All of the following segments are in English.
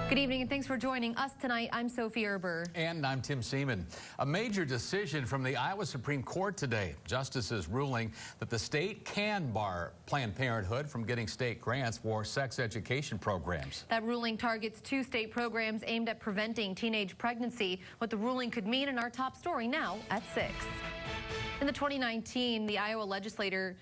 Good evening and thanks for joining us tonight. I'm Sophie Erber. And I'm Tim Seaman. A major decision from the Iowa Supreme Court today. Justices ruling that the state can bar Planned Parenthood from getting state grants for sex education programs. That ruling targets two state programs aimed at preventing teenage pregnancy. What the ruling could mean in our top story now at 6. In the 2019, the Iowa legislature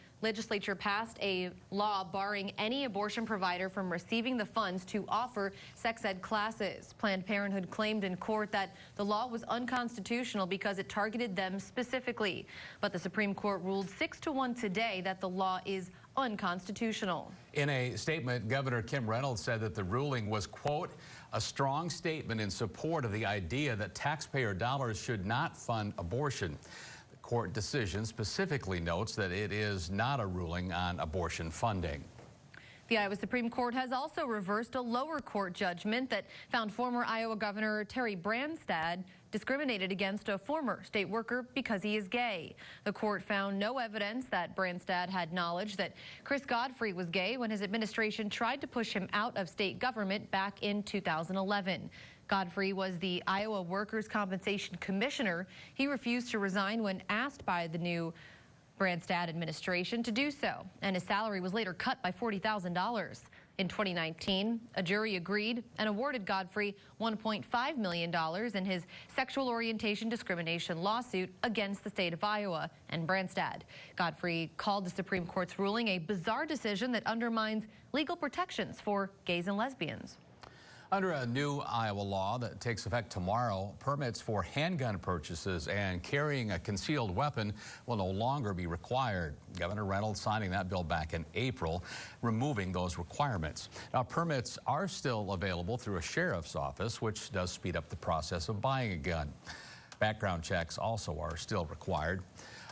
passed a law barring any abortion provider from receiving the funds to offer sex ed classes. Planned Parenthood claimed in court that the law was unconstitutional because it targeted them specifically. But the Supreme Court ruled 6-1 today that the law is unconstitutional. In a statement, Governor Kim Reynolds said that the ruling was, quote, a strong statement in support of the idea that taxpayer dollars should not fund abortion. Court decision specifically notes that it is not a ruling on abortion funding. The Iowa Supreme Court has also reversed a lower court judgment that found former Iowa Governor Terry Branstad discriminated against a former state worker because he is gay. The court found no evidence that Branstad had knowledge that Chris Godfrey was gay when his administration tried to push him out of state government back in 2011. Godfrey was the Iowa Workers' Compensation Commissioner. He refused to resign when asked by the new Branstad administration to do so, and his salary was later cut by $40,000. In 2019, a jury agreed and awarded Godfrey $1.5 million in his sexual orientation discrimination lawsuit against the state of Iowa and Branstad. Godfrey called the Supreme Court's ruling a bizarre decision that undermines legal protections for gays and lesbians. Under a new Iowa law that takes effect tomorrow, permits for handgun purchases and carrying a concealed weapon will no longer be required. Governor Reynolds signing that bill back in April, removing those requirements. Now, permits are still available through a sheriff's office, which does speed up the process of buying a gun. Background checks also are still required,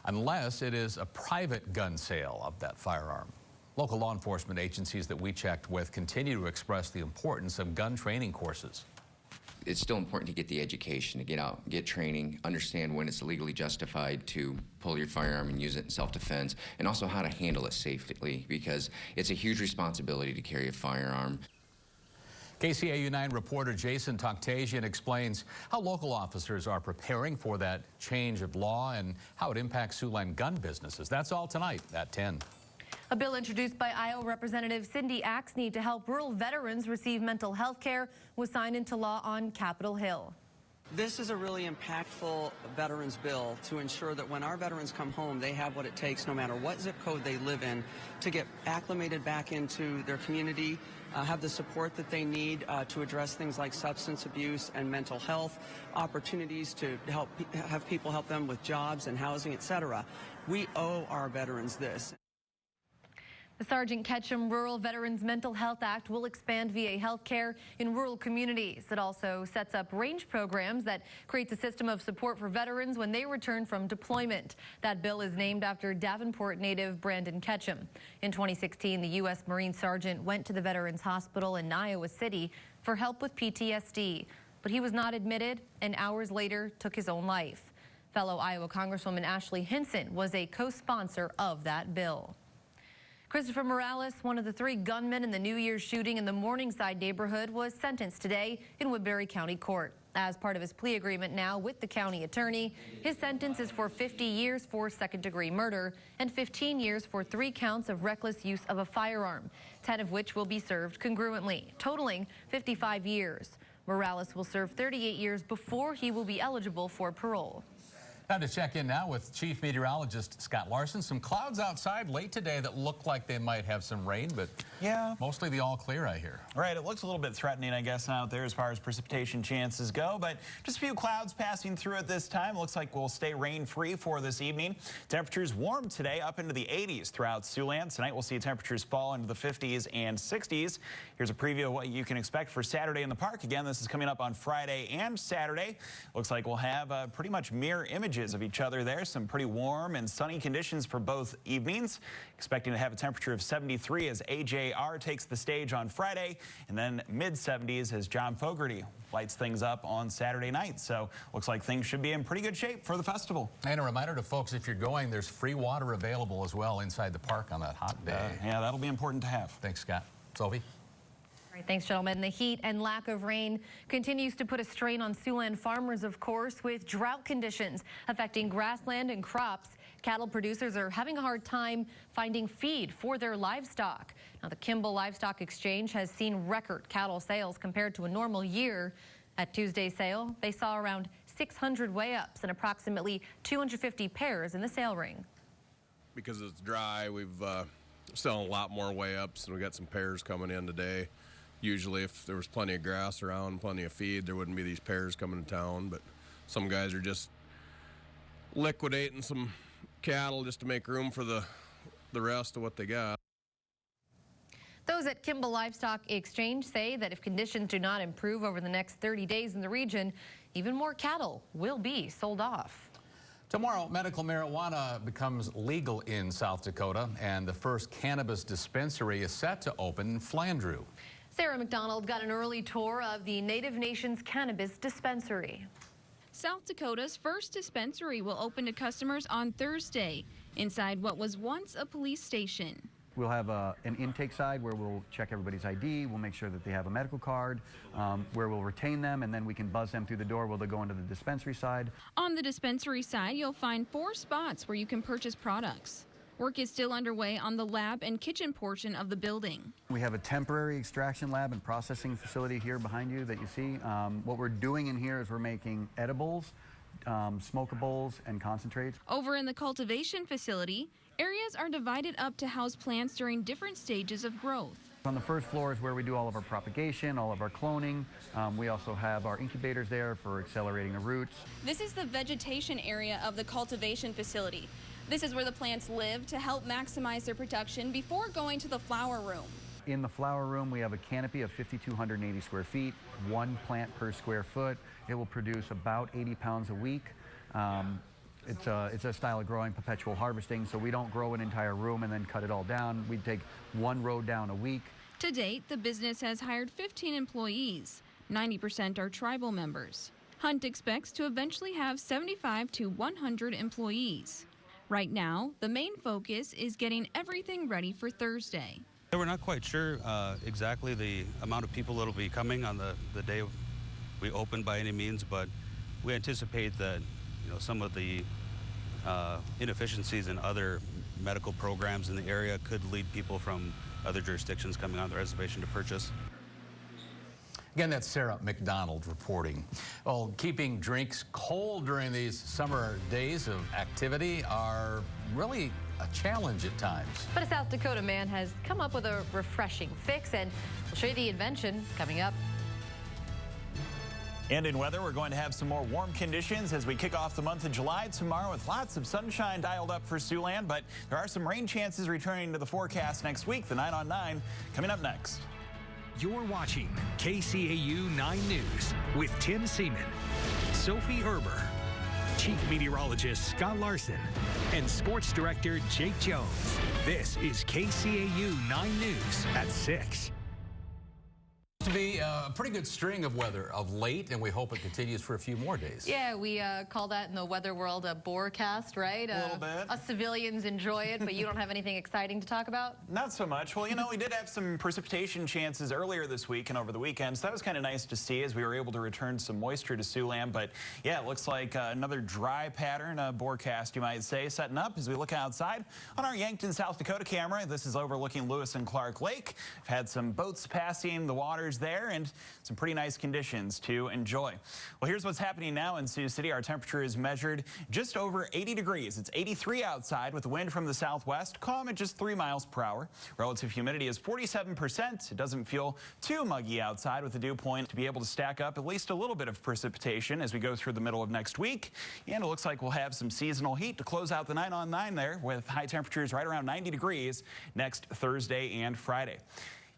unless it is a private gun sale of that firearm. Local law enforcement agencies that we checked with continue to express the importance of gun training courses. It's still important to get the education, to get out, get training, understand when it's legally justified to pull your firearm and use it in self-defense, and also how to handle it safely, because it's a huge responsibility to carry a firearm. KCAU 9 reporter Jason Toctasian explains how local officers are preparing for that change of law and how it impacts Siouxland gun businesses. That's all tonight at 10. A bill introduced by Iowa Representative Cindy Axne to help rural veterans receive mental health care was signed into law on Capitol Hill. This is a really impactful veterans bill to ensure that when our veterans come home, they have what it takes, no matter what zip code they live in, to get acclimated back into their community, have the support that they need to address things like substance abuse and mental health, opportunities to have people help them with jobs and housing, etc. We owe our veterans this. The Sergeant Ketchum Rural Veterans Mental Health Act will expand VA health care in rural communities. It also sets up range programs that creates a system of support for veterans when they return from deployment. That bill is named after Davenport native Brandon Ketchum. In 2016, the U.S. Marine Sergeant went to the Veterans Hospital in Iowa City for help with PTSD, but he was not admitted and hours later took his own life. Fellow Iowa Congresswoman Ashley Hinson was a co-sponsor of that bill. Christopher Morales, one of the 3 gunmen in the New Year's shooting in the Morningside neighborhood, was sentenced today in Woodbury County Court. As part of his plea agreement now with the county attorney, his sentence is for 50 years for second-degree murder and 15 years for 3 counts of reckless use of a firearm, 10 of which will be served congruently, totaling 55 years. Morales will serve 38 years before he will be eligible for parole. Time to check in now with Chief Meteorologist Scott Larson. Some clouds outside late today that look like they might have some rain, but yeah, mostly the all clear, I hear. Right, it looks a little bit threatening, I guess, out there as far as precipitation chances go, but just a few clouds passing through at this time. Looks like we'll stay rain-free for this evening. Temperatures warm today, up into the 80s throughout Siouxland. Tonight we'll see temperatures fall into the 50s and 60s. Here's a preview of what you can expect for Saturday in the park. Again, this is coming up on Friday and Saturday. Looks like we'll have pretty much mirror images of each other there. Some pretty warm and sunny conditions for both evenings. Expecting to have a temperature of 73 as AJR takes the stage on Friday, and then mid-70s as John Fogerty lights things up on Saturday night. So looks like things should be in pretty good shape for the festival. And a reminder to folks, if you're going, there's free water available as well inside the park on that hot day. Yeah, that'll be important to have. Thanks, Scott. Sophie? All right, thanks, gentlemen. The heat and lack of rain continues to put a strain on Siouxland farmers, of course, with drought conditions affecting grassland and crops. Cattle producers are having a hard time finding feed for their livestock. Now, the KIMBALL Livestock Exchange has seen record cattle sales compared to a normal year. At Tuesday's sale, they saw around 600 weigh-ups and approximately 250 pairs in the sale ring. Because it's dry, we've selling a lot more weigh-ups, and we got some pairs coming in today. Usually if there was plenty of grass around, plenty of feed, there wouldn't be these pairs coming to town, but some guys are just liquidating some cattle just to make room for the rest of what they got. Those at KIMBALL Livestock Exchange say that if conditions do not improve over the next 30 days in the region, even more cattle will be sold off. Tomorrow, medical marijuana becomes legal in South Dakota, and the first cannabis dispensary is set to open in Flandreau. Sarah McDonald got an early tour of the Native Nations Cannabis Dispensary. South Dakota's first dispensary will open to customers on Thursday inside what was once a police station. We'll have an intake side where we'll check everybody's ID, we'll make sure that they have a medical card, where we'll retain them, and then we can buzz them through the door while they go into the dispensary side. On the dispensary side, you'll find 4 spots where you can purchase products. Work is still underway on the lab and kitchen portion of the building. We have a temporary extraction lab and processing facility here behind you that you see. What we're doing in here is we're making edibles, smokables, and concentrates. Over in the cultivation facility, areas are divided up to house plants during different stages of growth. On the first floor is where we do all of our propagation, all of our cloning. We also have our incubators there for accelerating the roots. This is the vegetation area of the cultivation facility. This is where the plants live to help maximize their production before going to the flower room. In the flower room, we have a canopy of 5,280 square feet, 1 plant per square foot. It will produce about 80 pounds a week. It's a style of growing perpetual harvesting, so we don't grow an entire room and then cut it all down. We take 1 row down a week. To date, the business has hired 15 employees. 90% are tribal members. Hunt expects to eventually have 75 to 100 employees. Right now, the main focus is getting everything ready for Thursday. We're not quite sure exactly the amount of people that will be coming on the day we open by any means, but we anticipate that some of the inefficiencies in other medical programs in the area could lead people from other jurisdictions coming on the reservation to purchase. Again, that's Sarah McDonald reporting. Well, keeping drinks cold during these summer days of activity are really a challenge at times. But a South Dakota man has come up with a refreshing fix, and we'll show you the invention coming up. And in weather, we're going to have some more warm conditions as we kick off the month of July tomorrow with lots of sunshine dialed up for Siouxland, but there are some rain chances returning to the forecast next week. The 9 on 9 coming up next. You're watching KCAU 9 News with Tim Seaman, Sophie Erber, Chief Meteorologist Scott Larson, and Sports Director Jake Jones. This is KCAU 9 News at 6. To be a pretty good string of weather of late, and we hope it continues for a few more days. Yeah, we call that in the weather world a borecast, right? A little bit. Us civilians enjoy it, but you don't have anything exciting to talk about? Not so much. Well, we did have some precipitation chances earlier this week and over the weekend, so that was kind of nice to see as we were able to return some moisture to Siouxland. But yeah, it looks like another dry pattern, a borecast, you might say, setting up as we look outside on our Yankton, South Dakota camera. This is overlooking Lewis and Clark Lake. We've had some boats passing the waters there and some pretty nice conditions to enjoy. Well, here's what's happening now in Sioux City. Our temperature is measured just over 80 degrees. It's 83 outside with the wind from the southwest, calm at just 3 miles per hour. Relative humidity is 47%. It doesn't feel too muggy outside with the dew point to be able to stack up at least a little bit of precipitation as we go through the middle of next week. And it looks like we'll have some seasonal heat to close out the 9 on 9 there with high temperatures right around 90 degrees next Thursday and Friday.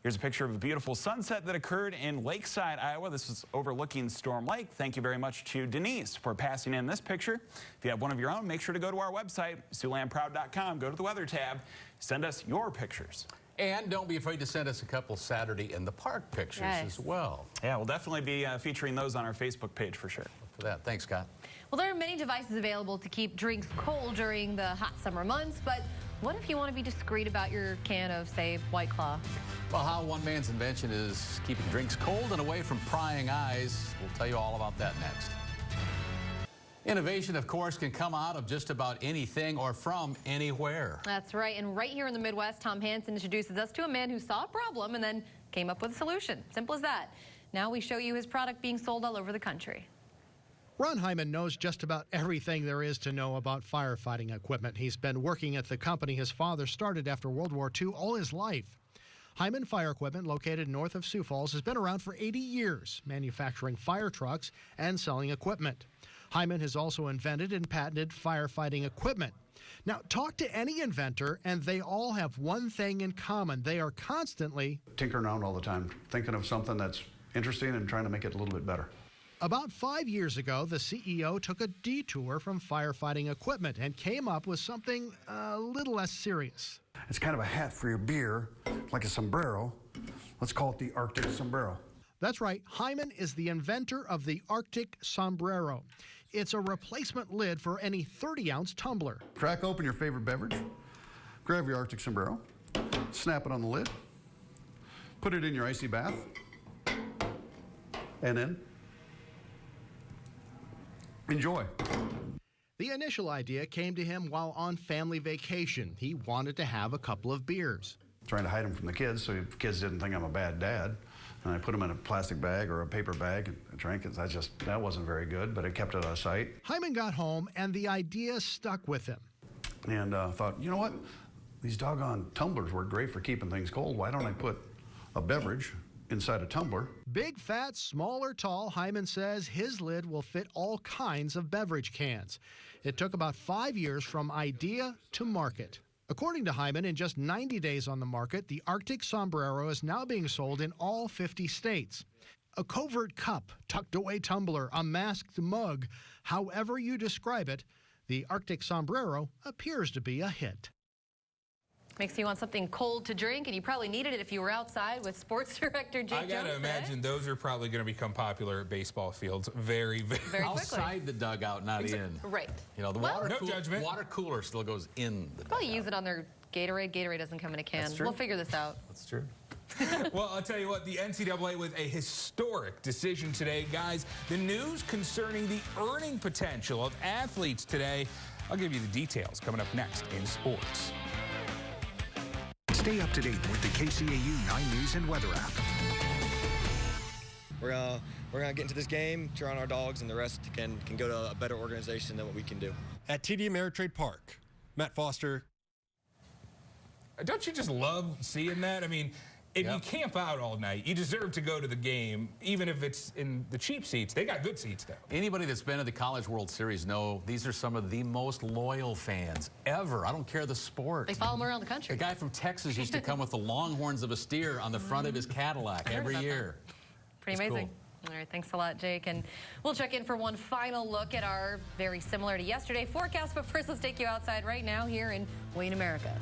Here's a picture of a beautiful sunset that occurred in Lakeside, Iowa. This is overlooking Storm Lake. Thank you very much to Denise for passing in this picture. If you have one of your own, make sure to go to our website, SiouxlandProud.com. Go to the weather tab. Send us your pictures. And don't be afraid to send us a couple Saturday in the Park pictures as well. Yeah, we'll definitely be featuring those on our Facebook page for sure. Look for that. Thanks, Scott. Well, there are many devices available to keep drinks cold during the hot summer months, but What if you want to be discreet about your can of, say, White Claw? Well, how one man's invention is keeping drinks cold and away from prying eyes. We'll tell you all about that next. Innovation, of course, can come out of just about anything or from anywhere. That's right. And right here in the Midwest, Tom Hansen introduces us to a man who saw a problem and then came up with a solution. Simple as that. Now we show you his product being sold all over the country. Ron Hyman knows just about everything there is to know about firefighting equipment. He's been working at the company his father started after World War II all his life. Hyman Fire Equipment, located north of Sioux Falls, has been around for 80 years, manufacturing fire trucks and selling equipment. Hyman has also invented and patented firefighting equipment. Now, talk to any inventor, and they all have one thing in common. They are constantly tinkering around all the time, thinking of something that's interesting and trying to make it a little bit better. About 5 years ago, the CEO took a detour from firefighting equipment and came up with something a little less serious. It's kind of a hat for your beer, like a sombrero. Let's call it the Arctic sombrero. That's right. Hyman is the inventor of the Arctic sombrero. It's a replacement lid for any 30-ounce tumbler. Crack open your favorite beverage, grab your Arctic sombrero, snap it on the lid, put it in your icy bath, and then enjoy. The initial idea came to him while on family vacation. He wanted to have a couple of beers. Trying to hide them from the kids so the kids didn't think I'm a bad dad. And I put them in a plastic bag or a paper bag and drank it. That wasn't very good, but it kept it out of sight. Hyman got home and the idea stuck with him. And thought, you know what? These doggone tumblers work great for keeping things cold. Why don't I put a beverage inside a tumbler? Big, fat, small or tall, Hyman says his lid will fit all kinds of beverage cans. It took about 5 years from idea to market. According to Hyman, in just 90 days on the market, the Arctic sombrero is now being sold in all 50 states. A covert cup, tucked away tumbler, a masked mug, however you describe it, the Arctic sombrero appears to be a hit. Makes you want something cold to drink, and you probably needed it if you were outside with sports director Jake Jones. I gotta imagine those are probably going to become popular at baseball fields very quickly. Outside the dugout, not in. Right. You know, the water cooler still goes in the dugout. Probably use it on their Gatorade. Gatorade doesn't come in a can. That's true. We'll figure this out. That's true. Well, I'll tell you what, the NCAA with a historic decision today. Guys, the news concerning the earning potential of athletes today. I'll give you the details coming up next in sports. Stay up to date with the KCAU 9 News and Weather app. We're gonna get into this game, cheer on our dogs, and the rest can go to a better organization than what we can do. At TD Ameritrade Park, Matt Foster. Don't you just love seeing that? I mean, if you camp out all night, you deserve to go to the game, even if it's in the cheap seats. They got good seats, though. Anybody that's been to the College World Series know these are some of the most loyal fans ever. I don't care the sport. They follow them around the country. The guy from Texas used to come with the longhorns of a steer on the front of his Cadillac every year. Pretty amazing. Cool. All right, thanks a lot, Jake. And we'll check in for one final look at our very similar to yesterday forecast. But first, let's take you outside right now here in Wayne, America.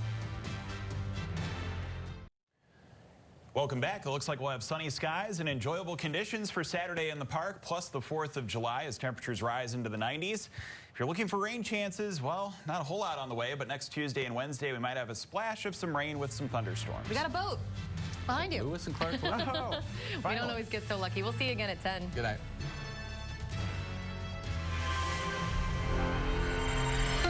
Welcome back. It looks like we'll have sunny skies and enjoyable conditions for Saturday in the park, plus the 4th of July as temperatures rise into the 90s. If you're looking for rain chances, well, not a whole lot on the way, but next Tuesday and Wednesday we might have a splash of some rain with some thunderstorms. We got a boat behind you. Lewis and Clark. We don't always get so lucky. We'll see you again at 10. Good night.